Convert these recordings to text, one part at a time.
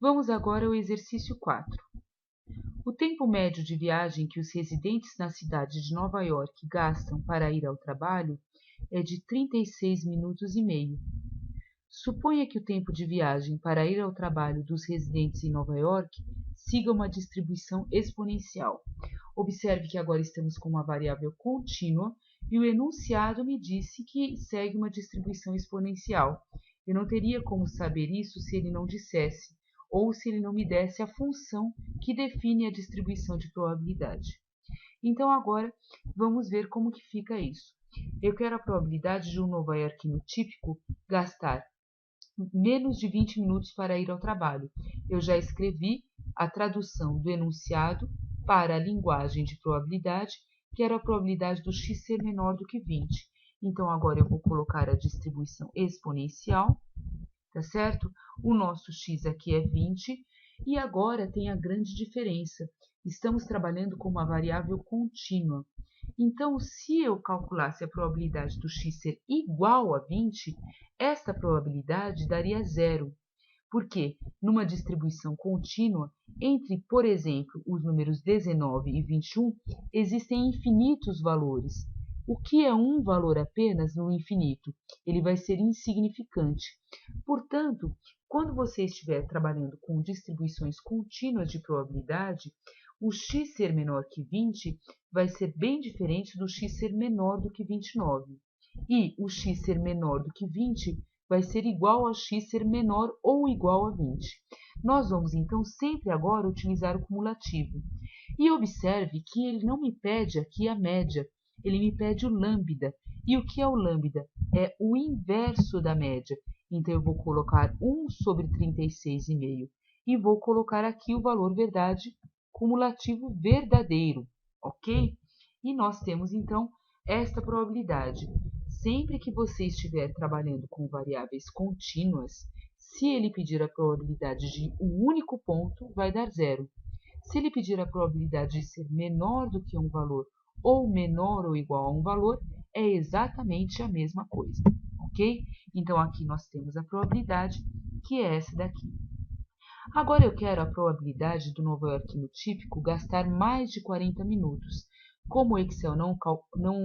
Vamos agora ao exercício 4. O tempo médio de viagem que os residentes na cidade de Nova York gastam para ir ao trabalho é de 36 minutos e meio. Suponha que o tempo de viagem para ir ao trabalho dos residentes em Nova York siga uma distribuição exponencial. Observe que agora estamos com uma variável contínua e o enunciado me disse que segue uma distribuição exponencial. Eu não teria como saber isso se ele não dissesse, ou se ele não me desse a função que define a distribuição de probabilidade. Então agora vamos ver como que fica isso. Eu quero a probabilidade de um nova-iorquino típico gastar menos de 20 minutos para ir ao trabalho. Eu já escrevi a tradução do enunciado para a linguagem de probabilidade, que era a probabilidade do x ser menor do que 20. Então agora eu vou colocar a distribuição exponencial, tá certo? O nosso x aqui é 20 e agora tem a grande diferença. Estamos trabalhando com uma variável contínua. Então, se eu calculasse a probabilidade do x ser igual a 20, esta probabilidade daria zero. Porque, numa distribuição contínua, entre, por exemplo, os números 19 e 21, existem infinitos valores. O que é um valor apenas no infinito? Ele vai ser insignificante. Portanto, quando você estiver trabalhando com distribuições contínuas de probabilidade, o x ser menor que 20 vai ser bem diferente do x ser menor do que 29. E o x ser menor do que 20 vai ser igual a x ser menor ou igual a 20. Nós vamos, então, sempre agora utilizar o cumulativo. E observe que ele não me pede aqui a média, ele me pede o lambda. E o que é o lambda? É o inverso da média. Então, eu vou colocar 1 sobre 36,5 e vou colocar aqui o valor verdade cumulativo verdadeiro, ok? E nós temos, então, esta probabilidade. Sempre que você estiver trabalhando com variáveis contínuas, se ele pedir a probabilidade de um único ponto, vai dar zero. Se ele pedir a probabilidade de ser menor do que um valor ou menor ou igual a um valor, é exatamente a mesma coisa, ok? Então, aqui nós temos a probabilidade, que é essa daqui. Agora eu quero a probabilidade do nova-iorquino típico gastar mais de 40 minutos. Como o Excel não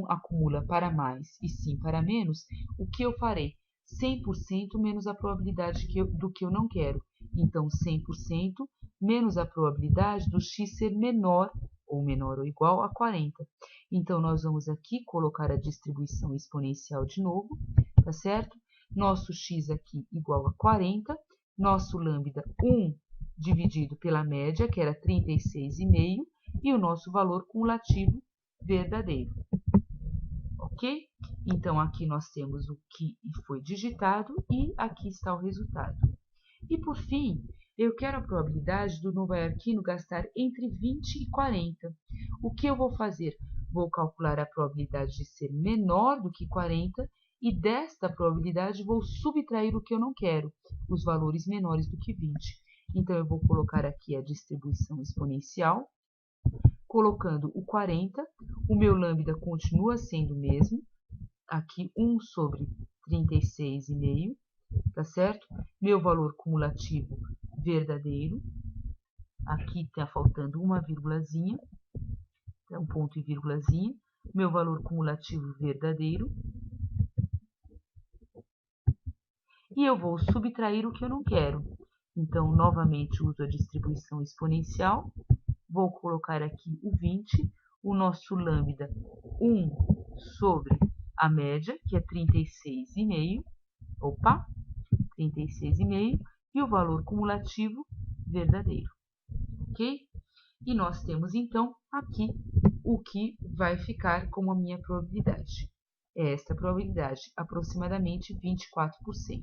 acumula para mais e sim para menos, o que eu farei? 100% menos a probabilidade do que eu não quero. Então, 100% menos a probabilidade do x ser menor ou igual a 40. Então, nós vamos aqui colocar a distribuição exponencial de novo, tá certo? Nosso x aqui igual a 40, nosso lambda 1 dividido pela média, que era 36,5, e o nosso valor cumulativo verdadeiro. Ok? Então, aqui nós temos o que foi digitado e aqui está o resultado. E, por fim, eu quero a probabilidade do nova-iorquino gastar entre 20 e 40. O que eu vou fazer? Vou calcular a probabilidade de ser menor do que 40 e desta probabilidade vou subtrair o que eu não quero, os valores menores do que 20. Então, eu vou colocar aqui a distribuição exponencial, colocando o 40, o meu lambda continua sendo o mesmo, aqui 1 sobre 36,5, tá certo? Meu valor cumulativo verdadeiro, aqui está faltando uma vírgulazinha, um ponto e vírgulazinha, meu valor cumulativo verdadeiro, e eu vou subtrair o que eu não quero. Então, novamente, uso a distribuição exponencial, vou colocar aqui o 20, o nosso lambda 1 sobre a média, que é 36,5, opa, 36,5, e o valor cumulativo verdadeiro, ok? E nós temos, então, aqui o que vai ficar como a minha probabilidade. É esta probabilidade, aproximadamente 24%.